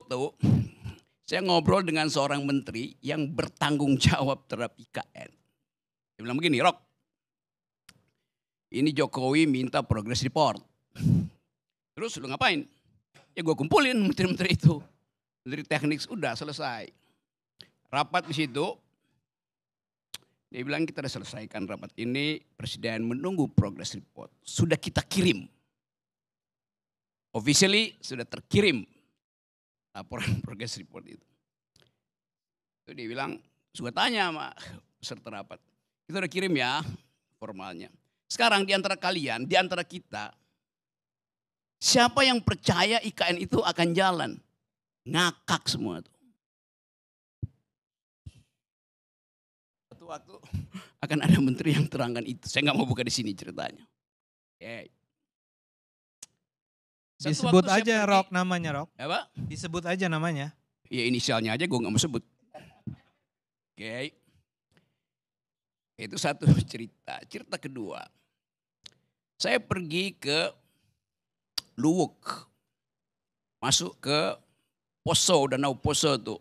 tuh, saya ngobrol dengan seorang menteri yang bertanggung jawab terhadap IKN. Dia bilang begini, "Rok, ini Jokowi minta progress report. Terus lu ngapain?" Ya gue kumpulin menteri-menteri itu. Menteri teknik udah selesai. Rapat di situ, dia bilang kita sudah selesaikan rapat ini, presiden menunggu progress report. Sudah kita kirim. Officially sudah terkirim laporan progress report itu. Itu dia bilang, suka tanya sama peserta rapat. Kita udah kirim ya formalnya. Sekarang di antara kalian, di antara kita, siapa yang percaya IKN itu akan jalan? Ngakak semua tuh. Suatu waktu akan ada menteri yang terangkan itu. Saya nggak mau buka di sini ceritanya. Okay. Disebut aja Rok namanya Rok. Apa? Disebut aja namanya. Ya inisialnya aja gue nggak mau sebut. Oke. Itu satu cerita. Cerita kedua. Saya pergi ke Luwuk. Masuk ke Poso, Danau Poso tuh.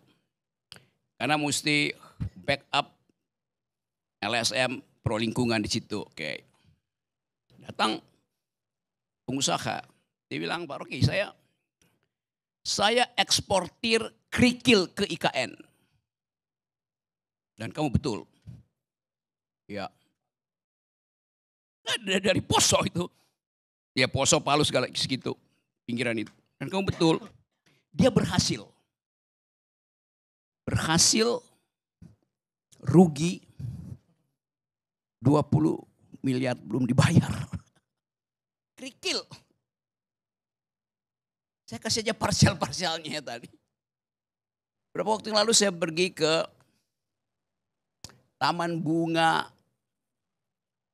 Karena mesti backup LSM pro lingkungan di situ. Oke. Datang pengusaha. Dia bilang, "Pak Rocky, saya eksportir kerikil ke IKN." Dan kamu betul. Ya. Dari Poso itu. Ya Poso, Palu segala segitu. Pinggiran itu. Dan kamu betul. Dia berhasil. Berhasil rugi 20 miliar belum dibayar. Kerikil. Saya kasih aja parsial-parsialnya tadi. Beberapa waktu yang lalu saya pergi ke Taman Bunga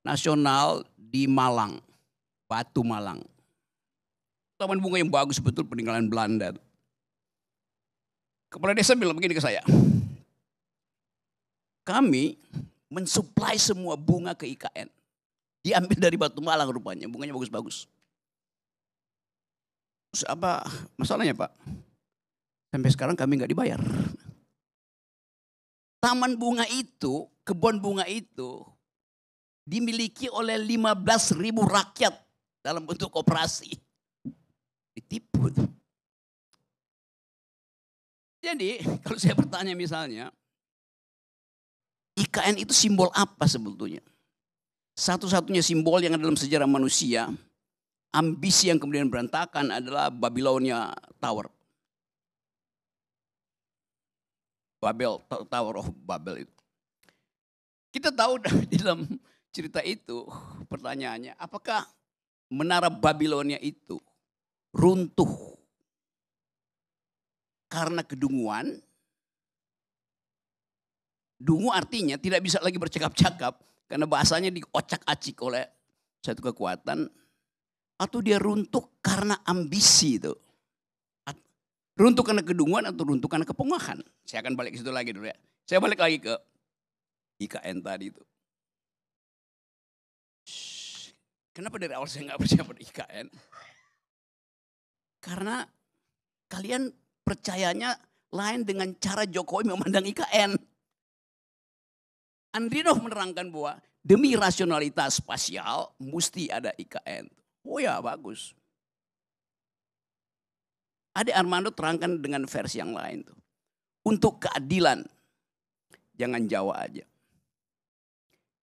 Nasional di Malang, Batu Malang. Taman bunga yang bagus betul, peninggalan Belanda. Kepala desa bilang begini ke saya, "Kami mensuplai semua bunga ke IKN. Diambil dari Batu Malang rupanya, bunganya bagus-bagus." Terus apa masalahnya Pak? Sampai sekarang kami nggak dibayar. Taman bunga itu, kebun bunga itu dimiliki oleh 15.000 rakyat dalam bentuk koperasi. Ditipu. Jadi kalau saya bertanya misalnya, IKN itu simbol apa sebetulnya? Satu-satunya simbol yang ada dalam sejarah manusia, ambisi yang kemudian berantakan adalah Babilonia Tower. Tower of Babel itu. Kita tahu di dalam cerita itu pertanyaannya, apakah menara Babilonia itu runtuh karena kedunguan? Dungu artinya tidak bisa lagi bercakap-cakap karena bahasanya diocak-acik oleh satu kekuatan. Atau dia runtuh karena ambisi itu. Runtuh karena kedunguan atau runtuh karena kepongahan. Saya akan balik ke situ lagi dulu ya. Saya balik lagi ke IKN tadi itu. Kenapa dari awal saya nggak percaya pada IKN? Karena kalian percayanya lain dengan cara Jokowi memandang IKN. Andrinov menerangkan bahwa demi rasionalitas spasial mesti ada IKN. Oh ya bagus. Ade Armando terangkan dengan versi yang lain tuh. Untuk keadilan jangan Jawa aja.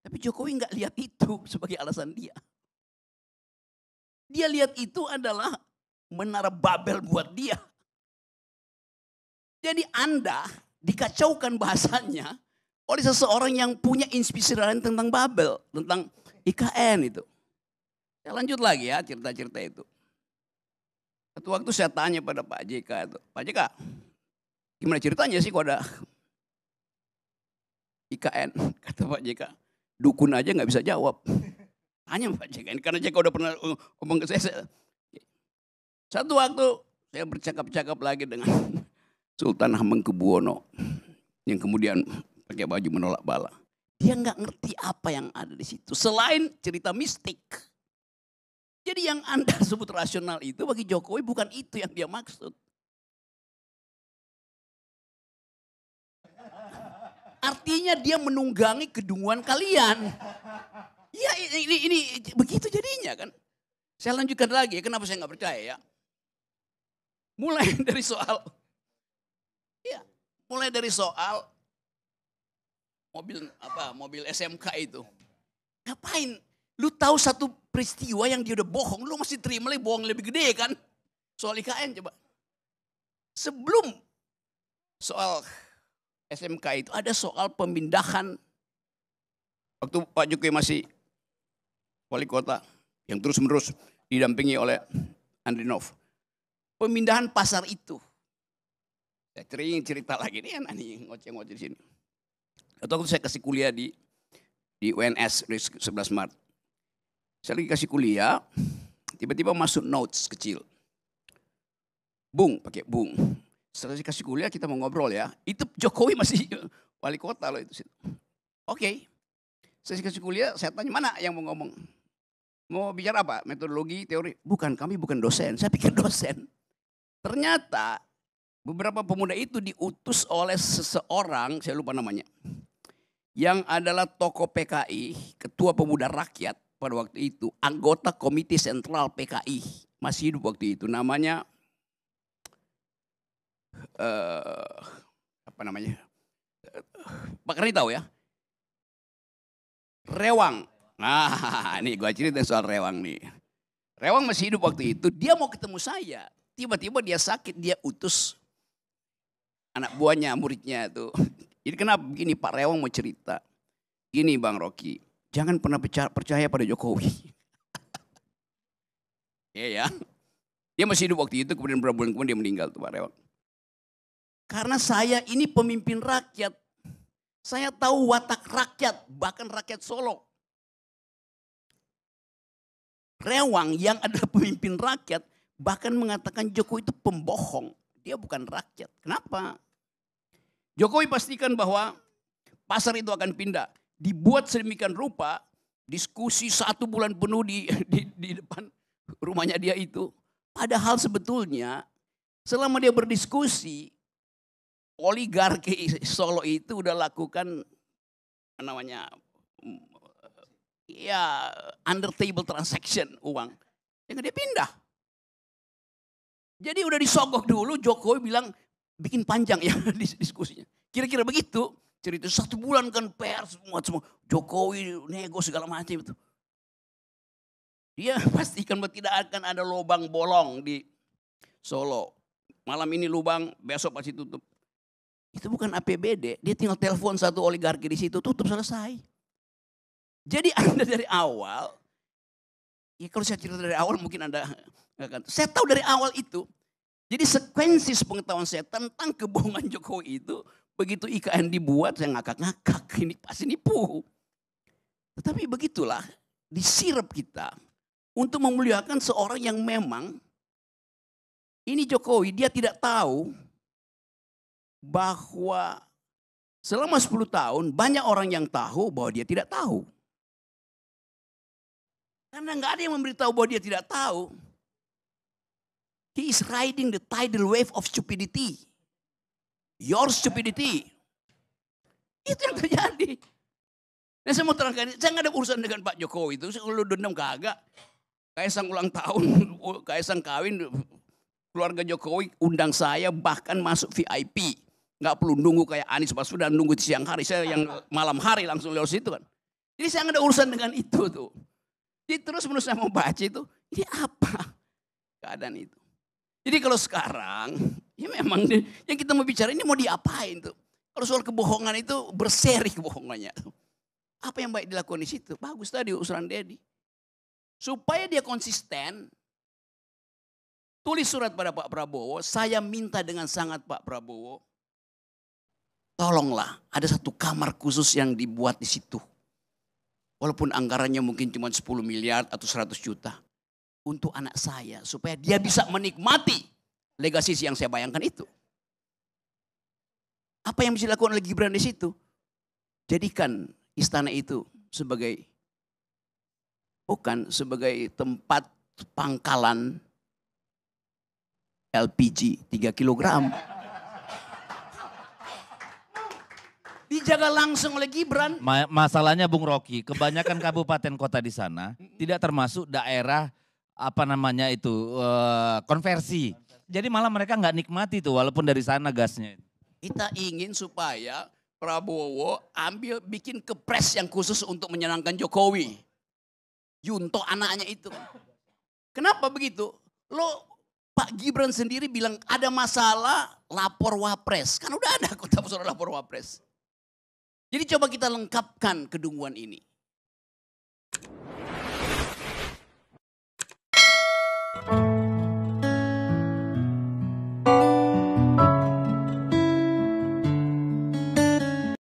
Tapi Jokowi nggak lihat itu sebagai alasan dia. Dia lihat itu adalah menara Babel buat dia. Jadi Anda dikacaukan bahasanya oleh seseorang yang punya inspirasi lain tentang Babel, tentang IKN itu. Saya lanjut lagi ya cerita-cerita itu. Satu waktu saya tanya pada Pak JK itu, "Pak JK, gimana ceritanya sih kok ada IKN?" Kata Pak JK, "Dukun aja nggak bisa jawab." Tanya Pak JK, karena JK udah pernah ngomong ke saya. Satu waktu saya bercakap-cakap lagi dengan Sultan Hamengkubuwono yang kemudian pakai baju menolak bala. Dia nggak ngerti apa yang ada di situ selain cerita mistik. Jadi yang Anda sebut rasional itu bagi Jokowi bukan itu yang dia maksud. artinya dia menunggangi kedunguan kalian. Ya ini begitu jadinya kan. Saya lanjutkan lagi, kenapa saya nggak percaya ya. Mulai dari soal, ya, mulai dari soal mobil SMK itu. Ngapain? Lu tahu satu peristiwa yang dia udah bohong, lu masih terima lagi bohong lebih gede kan? Soal IKN coba. Sebelum soal SMK itu ada soal pemindahan. Waktu Pak Jokowi masih wali kota yang terus menerus didampingi oleh Andrinov. Pemindahan pasar itu. Saya cerita lagi nih anak nih ngoceh-ngoceh di sini. Atau waktu saya kasih kuliah di UNS 11 Maret. Saya lagi kasih kuliah, tiba-tiba masuk notes kecil. Bung, pakai bung. Setelah kasih kuliah kita mau ngobrol ya. Itu Jokowi masih wali kota loh itu. Oke. Saya kasih kuliah, saya tanya mana yang mau ngomong. Mau bicara apa? Metodologi, teori? Bukan, kami bukan dosen. Saya pikir dosen. Ternyata beberapa pemuda itu diutus oleh seseorang, saya lupa namanya. Yang adalah tokoh PKI, ketua pemuda rakyat pada waktu itu. Anggota komite sentral PKI. Masih hidup waktu itu. Namanya, apa namanya? Pak Karni tahu ya? Rewang. Nah ini gue cerita soal Rewang nih. Rewang masih hidup waktu itu, dia mau ketemu saya. Tiba-tiba dia sakit, dia utus anak buahnya, muridnya itu. Jadi kenapa begini Pak Rewang mau cerita. Gini Bang Rocky, jangan pernah percaya pada Jokowi. Ya. Dia masih hidup waktu itu, kemudian beberapa bulan kemudian dia meninggal tuh Pak Rewang. Karena saya ini pemimpin rakyat. Saya tahu watak rakyat, bahkan rakyat Solo. Rewang yang adalah pemimpin rakyat, bahkan mengatakan Jokowi itu pembohong. Dia bukan rakyat. Kenapa? Jokowi pastikan bahwa pasar itu akan pindah. Dibuat sedemikian rupa, diskusi 1 bulan penuh di depan rumahnya dia itu. Padahal sebetulnya selama dia berdiskusi, oligarki Solo itu udah lakukan namanya ya under table transaction uang. Yang dia pindah. Jadi udah disogok dulu, Jokowi bilang bikin panjang ya diskusinya. Kira-kira begitu. Cerita 1 bulan kan pers semua Jokowi nego segala macam itu. Dia pastikan bahwa tidak akan ada lubang bolong di Solo. Malam ini lubang, besok pasti tutup. Itu bukan APBD, dia tinggal telepon satu oligarki di situ, tutup selesai. Jadi Anda dari awal, ya kalau saya cerita dari awal mungkin Anda saya tahu dari awal itu. Jadi sekuensi pengetahuan saya tentang kebohongan Jokowi itu, begitu IKN dibuat saya ngakak-ngakak, ini pasti nipu. Tetapi begitulah, disirap kita untuk memuliakan seorang yang memang, ini Jokowi dia tidak tahu bahwa selama 10 tahun banyak orang yang tahu bahwa dia tidak tahu. Karena nggak ada yang memberitahu bahwa dia tidak tahu. He is riding the tidal wave of stupidity. Your stupidity. Itu yang terjadi. Dan saya mau terangkan, saya nggak ada urusan dengan Pak Jokowi itu. Kalau dendam kagak. Kaisang ulang tahun, Kaisang kawin, keluarga Jokowi undang saya bahkan masuk VIP. Nggak perlu nunggu kayak Anies Baswedan nunggu di siang hari. Saya yang malam hari langsung lewat situ kan. Jadi saya nggak ada urusan dengan itu tuh. Jadi terus menurut saya mau baca itu, ini apa keadaan itu. Jadi kalau sekarang, ya memang yang kita mau bicara ini mau diapain tuh. Kalau soal kebohongan itu berseri kebohongannya. Apa yang baik dilakukan di situ? Bagus tadi usulan Dedi. Supaya dia konsisten, tulis surat pada Pak Prabowo, saya minta dengan sangat Pak Prabowo, tolonglah ada satu kamar khusus yang dibuat di situ. Walaupun anggarannya mungkin cuma 10 miliar atau 100 juta. Untuk anak saya supaya dia bisa menikmati legasi yang saya bayangkan itu. Apa yang bisa dilakukan oleh Gibran di situ? Jadikan istana itu sebagai bukan sebagai tempat pangkalan LPG 3 kilogram. dijaga langsung oleh Gibran. Masalahnya Bung Rocky, kebanyakan kabupaten kota di sana tidak termasuk daerah konversi. Jadi malah mereka nggak nikmati tuh walaupun dari sana gasnya. Kita ingin supaya Prabowo bikin kepres yang khusus untuk menyenangkan Jokowi. Yunto anaknya itu. Kenapa begitu? Pak Gibran sendiri bilang ada masalah lapor wapres. Kan udah ada kota persoalan lapor wapres. Jadi coba kita lengkapkan kedunguan ini.